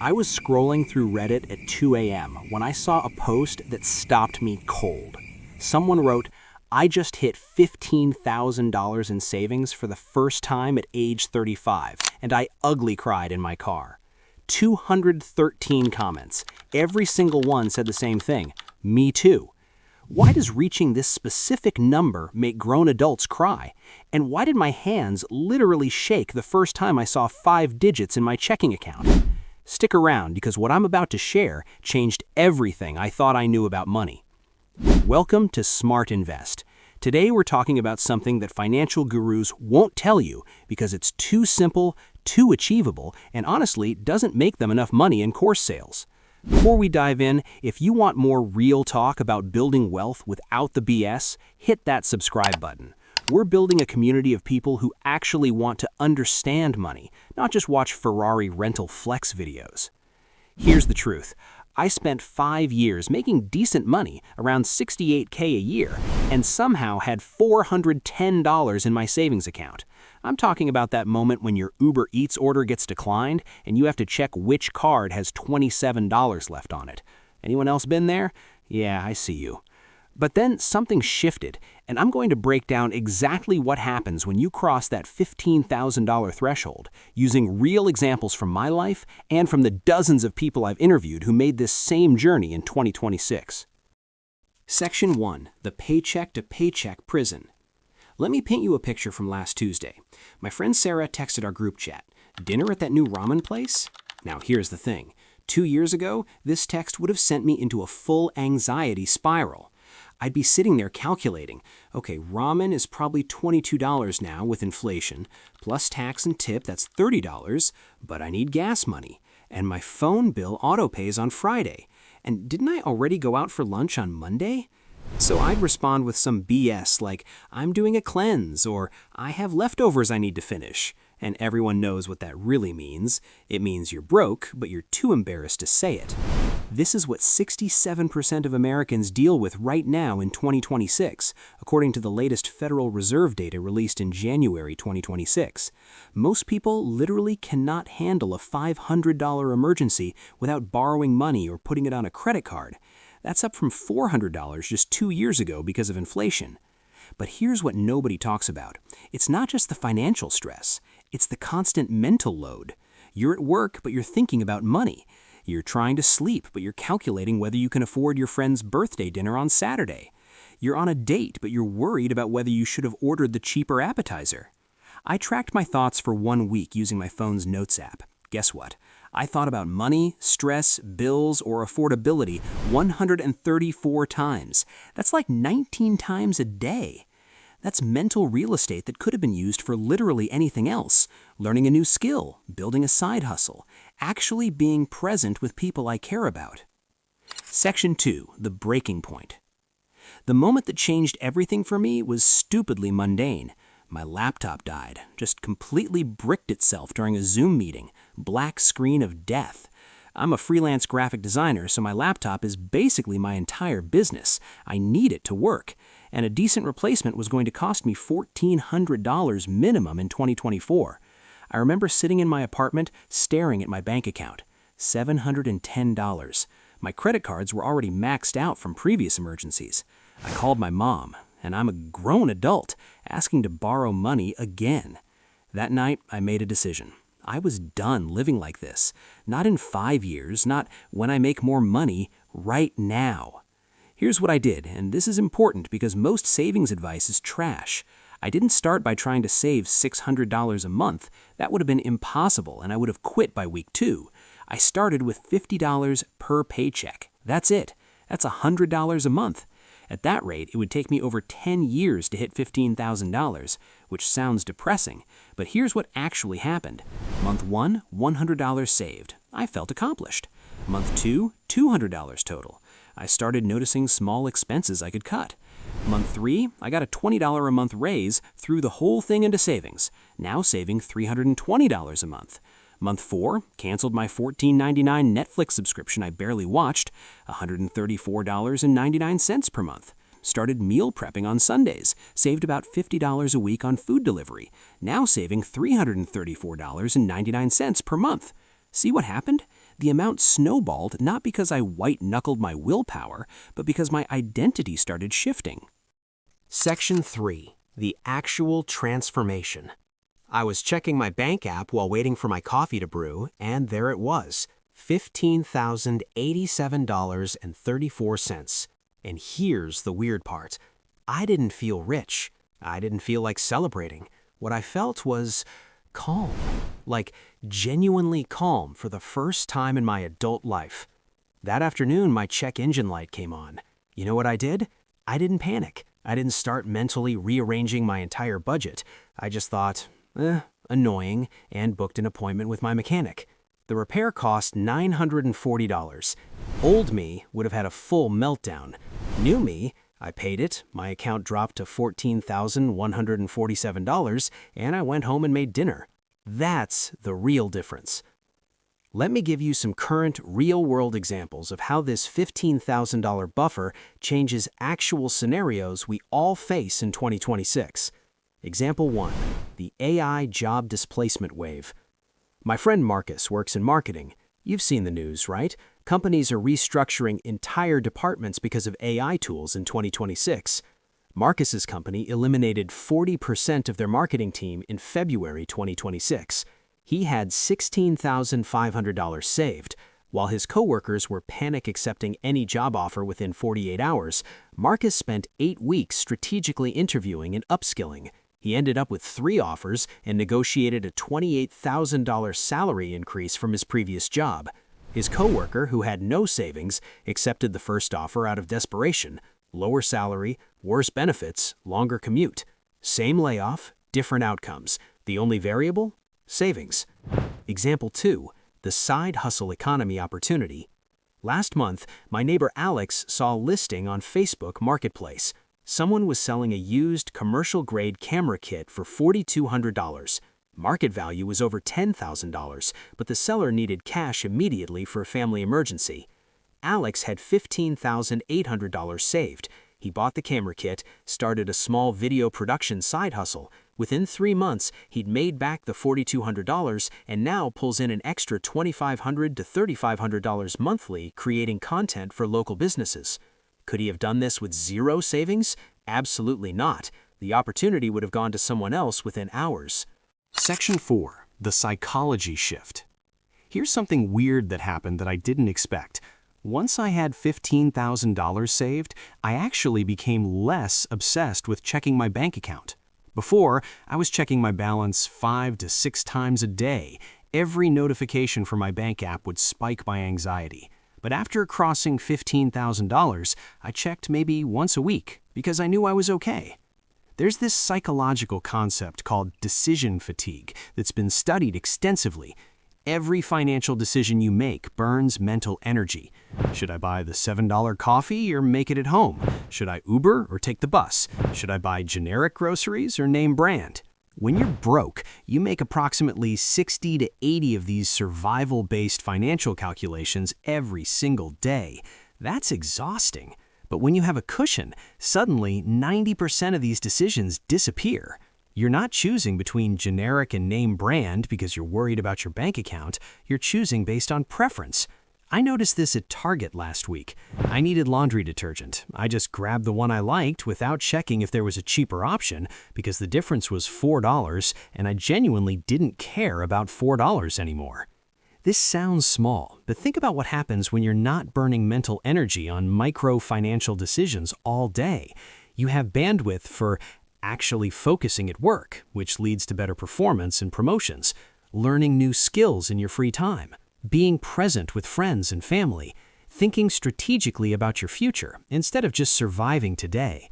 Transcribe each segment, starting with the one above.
I was scrolling through Reddit at 2 a.m. when I saw a post that stopped me cold. Someone wrote, "I just hit $15,000 in savings for the first time at age 35, and I ugly cried in my car." 213 comments. Every single one said the same thing. Me too. Why does reaching this specific number make grown adults cry? And why did my hands literally shake the first time I saw 5 digits in my checking account? Stick around, because what I'm about to share changed everything I thought I knew about money. Welcome to Smart Invest. Today we're talking about something that financial gurus won't tell you because it's too simple, too achievable, and honestly doesn't make them enough money in course sales. Before we dive in, if you want more real talk about building wealth without the BS, hit that subscribe button. We're building a community of people who actually want to understand money, not just watch Ferrari rental flex videos. Here's the truth. I spent 5 years making decent money, around $68K a year, and somehow had $410 in my savings account. I'm talking about that moment when your Uber Eats order gets declined and you have to check which card has $27 left on it. Anyone else been there? Yeah, I see you. But then something shifted, and I'm going to break down exactly what happens when you cross that $15,000 threshold, using real examples from my life and from the dozens of people I've interviewed who made this same journey in 2026. Section 1. The Paycheck to Paycheck Prison. Let me paint you a picture from last Tuesday. My friend Sarah texted our group chat, "Dinner at that new ramen place?" Now here's the thing. 2 years ago, this text would have sent me into a full anxiety spiral. I'd be sitting there calculating, okay, ramen is probably $22 now with inflation, plus tax and tip, that's $30, but I need gas money, and my phone bill auto-pays on Friday, and didn't I already go out for lunch on Monday? So I'd respond with some BS like, "I'm doing a cleanse," or "I have leftovers I need to finish," and everyone knows what that really means. It means you're broke, but you're too embarrassed to say it. This is what 67% of Americans deal with right now in 2026, according to the latest Federal Reserve data released in January 2026. Most people literally cannot handle a $500 emergency without borrowing money or putting it on a credit card. That's up from $400 just 2 years ago because of inflation. But here's what nobody talks about. It's not just the financial stress. It's the constant mental load. You're at work, but you're thinking about money. You're trying to sleep, but you're calculating whether you can afford your friend's birthday dinner on Saturday. You're on a date, but you're worried about whether you should have ordered the cheaper appetizer. I tracked my thoughts for 1 week using my phone's Notes app. Guess what? I thought about money, stress, bills, or affordability 134 times. That's like 19 times a day. That's mental real estate that could have been used for literally anything else. Learning a new skill, building a side hustle, actually being present with people I care about. Section 2. The Breaking Point. The moment that changed everything for me was stupidly mundane. My laptop died, just completely bricked itself during a Zoom meeting. Black screen of death. I'm a freelance graphic designer, so my laptop is basically my entire business. I need it to work. And a decent replacement was going to cost me $1,400 minimum in 2024. I remember sitting in my apartment, staring at my bank account. $710. My credit cards were already maxed out from previous emergencies. I called my mom, and I'm a grown adult, asking to borrow money again. That night, I made a decision. I was done living like this. Not in 5 years, not when I make more money, right now. Here's what I did, and this is important because most savings advice is trash. I didn't start by trying to save $600 a month. That would have been impossible, and I would have quit by week 2. I started with $50 per paycheck. That's it. That's $100 a month. At that rate, it would take me over 10 years to hit $15,000, which sounds depressing, but here's what actually happened. Month 1, $100 saved. I felt accomplished. Month 2, $200 total. I started noticing small expenses I could cut. Month 3, I got a $20 a month raise, threw the whole thing into savings, now saving $320 a month. Month 4, canceled my $14.99 Netflix subscription I barely watched, $134.99 per month. Started meal prepping on Sundays, saved about $50 a week on food delivery, now saving $334.99 per month. See what happened? The amount snowballed not because I white-knuckled my willpower, but because my identity started shifting. Section 3. The actual transformation. I was checking my bank app while waiting for my coffee to brew, and there it was, $15,087.34. And here's the weird part. I didn't feel rich. I didn't feel like celebrating. What I felt was calm, like genuinely calm for the first time in my adult life. That afternoon, my check engine light came on. You know what I did? I didn't panic. I didn't start mentally rearranging my entire budget. I just thought, annoying, and booked an appointment with my mechanic. The repair cost $940. Old me would have had a full meltdown. New me, I paid it, my account dropped to $14,147, and I went home and made dinner. That's the real difference. Let me give you some current real-world examples of how this $15,000 buffer changes actual scenarios we all face in 2026. Example 1. The AI job displacement wave. My friend Marcus works in marketing. You've seen the news, right? Companies are restructuring entire departments because of AI tools in 2026. Marcus's company eliminated 40% of their marketing team in February 2026. He had $16,500 saved. While his coworkers were panic accepting any job offer within 48 hours, Marcus spent 8 weeks strategically interviewing and upskilling. He ended up with 3 offers and negotiated a $28,000 salary increase from his previous job. His coworker, who had no savings, accepted the first offer out of desperation. Lower salary, worse benefits, longer commute. Same layoff, different outcomes. The only variable? Savings. Example 2. The side hustle economy opportunity. Last month, my neighbor Alex saw a listing on Facebook Marketplace. Someone was selling a used commercial-grade camera kit for $4,200. Market value was over $10,000, but the seller needed cash immediately for a family emergency. Alex had $15,800 saved. He bought the camera kit, started a small video production side hustle. Within 3 months, he'd made back the $4,200 and now pulls in an extra $2,500 to $3,500 monthly creating content for local businesses. Could he have done this with zero savings? Absolutely not. The opportunity would have gone to someone else within hours. Section 4. The psychology shift. Here's something weird that happened that I didn't expect. Once I had $15,000 saved, I actually became less obsessed with checking my bank account. Before, I was checking my balance 5 to 6 times a day. Every notification from my bank app would spike my anxiety. But after crossing $15,000, I checked maybe once a week because I knew I was okay. There's this psychological concept called decision fatigue that's been studied extensively. Every financial decision you make burns mental energy. Should I buy the $7 coffee or make it at home? Should I Uber or take the bus? Should I buy generic groceries or name brand? When you're broke, you make approximately 60 to 80 of these survival-based financial calculations every single day. That's exhausting. But when you have a cushion, suddenly 90% of these decisions disappear. You're not choosing between generic and name brand because you're worried about your bank account. You're choosing based on preference. I noticed this at Target last week. I needed laundry detergent. I just grabbed the one I liked without checking if there was a cheaper option because the difference was $4 and I genuinely didn't care about $4 anymore. This sounds small, but think about what happens when you're not burning mental energy on micro financial decisions all day. You have bandwidth for actually focusing at work, which leads to better performance and promotions, learning new skills in your free time, being present with friends and family, thinking strategically about your future instead of just surviving today.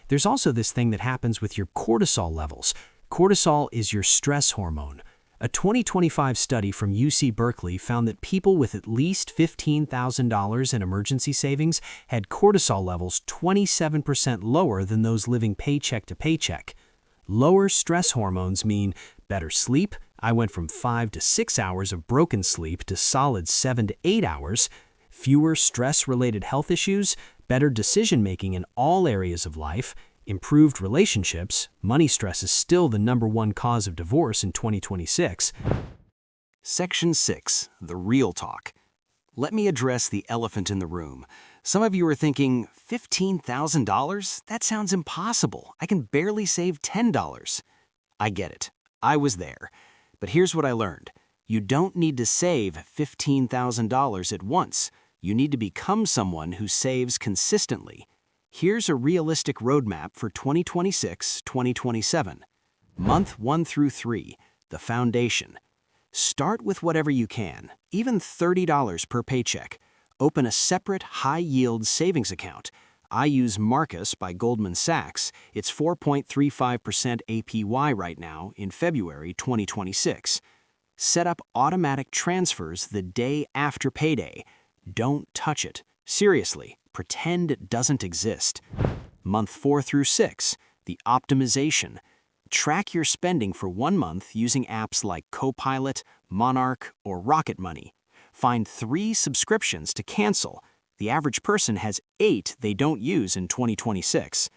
There's also this thing that happens with your cortisol levels. Cortisol is your stress hormone. A 2025 study from UC Berkeley found that people with at least $15,000 in emergency savings had cortisol levels 27% lower than those living paycheck to paycheck. Lower stress hormones mean better sleep. I went from 5 to 6 hours of broken sleep to solid 7 to 8 hours. Fewer stress-related health issues, better decision-making in all areas of life, improved relationships. Money stress is still the #1 cause of divorce in 2026. Section 6. The real talk. Let me address the elephant in the room. Some of you are thinking, $15,000? That sounds impossible. I can barely save $10. I get it. I was there. But here's what I learned. You don't need to save $15,000 at once. You need to become someone who saves consistently. Here's a realistic roadmap for 2026-2027. Month 1 through 3, the foundation. Start with whatever you can, even $30 per paycheck. Open a separate high-yield savings account. I use Marcus by Goldman Sachs. It's 4.35% APY right now in February 2026. Set up automatic transfers the day after payday. Don't touch it. Seriously, pretend it doesn't exist. Month 4 through 6, the optimization. Track your spending for 1 month using apps like Copilot, Monarch, or Rocket Money. Find 3 subscriptions to cancel. The average person has 8 they don't use in 2026.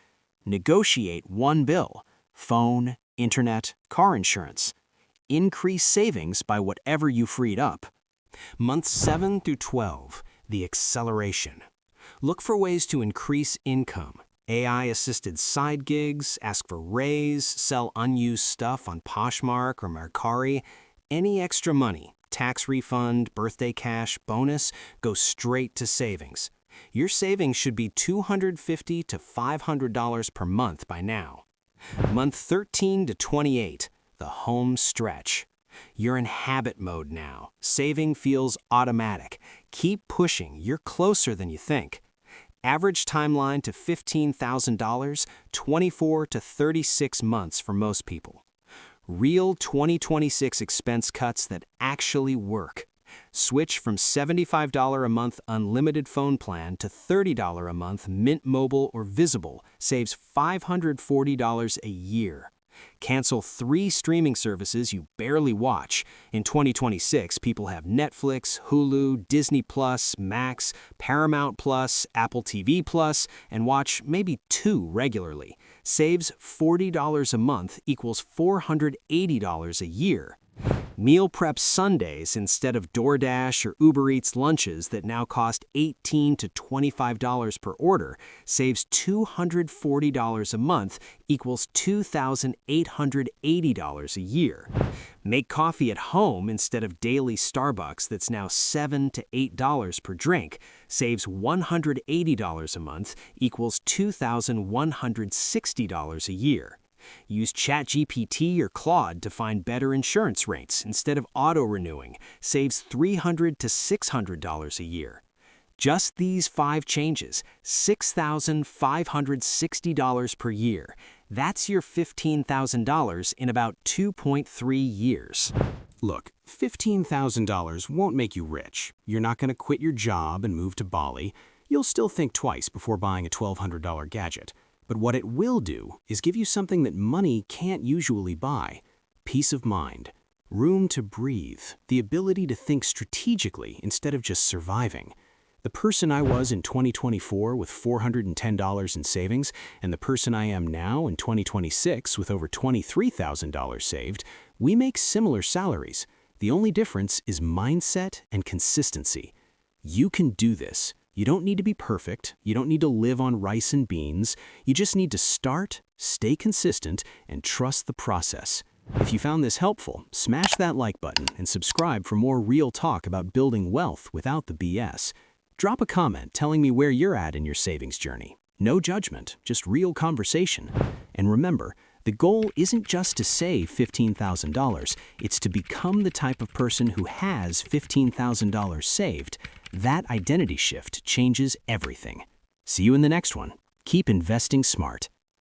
Negotiate 1 bill: phone, internet, car insurance. Increase savings by whatever you freed up. Months 7 through 12, the acceleration. Look for ways to increase income. AI-assisted side gigs, ask for raise, sell unused stuff on Poshmark or Mercari. Any extra money, tax refund, birthday cash, bonus, goes straight to savings. Your savings should be $250 to $500 per month by now. Month 13 to 28, the home stretch. You're in habit mode now. Saving feels automatic. Keep pushing. You're closer than you think. Average timeline to $15,000, 24 to 36 months for most people. Real 2026 expense cuts that actually work. Switch from $75 a month unlimited phone plan to $30 a month Mint Mobile or Visible. Saves $540 a year. Cancel 3 streaming services you barely watch. In 2026, people have Netflix, Hulu, Disney+, Max, Paramount+, Apple TV+, and watch maybe 2 regularly. Saves $40 a month equals $480 a year. Meal prep Sundays instead of DoorDash or Uber Eats lunches that now cost $18 to $25 per order saves $240 a month equals $2,880 a year. Make coffee at home instead of daily Starbucks that's now $7 to $8 per drink saves $180 a month equals $2,160 a year. Use ChatGPT or Claude to find better insurance rates instead of auto-renewing. Saves $300 to $600 a year. Just these 5 changes, $6,560 per year. That's your $15,000 in about 2.3 years. Look, $15,000 won't make you rich. You're not going to quit your job and move to Bali. You'll still think twice before buying a $1,200 gadget. But what it will do is give you something that money can't usually buy: peace of mind, room to breathe, the ability to think strategically instead of just surviving. The person I was in 2024 with $410 in savings and the person I am now in 2026 with over $23,000 saved, we make similar salaries. The only difference is mindset and consistency. You can do this. You don't need to be perfect. You don't need to live on rice and beans. You just need to start, stay consistent, and trust the process. If you found this helpful, smash that like button and subscribe for more real talk about building wealth without the BS. Drop a comment telling me where you're at in your savings journey. No judgment, just real conversation. And remember, the goal isn't just to save $15,000. It's to become the type of person who has $15,000 saved. That identity shift changes everything. See you in the next one. Keep investing smart.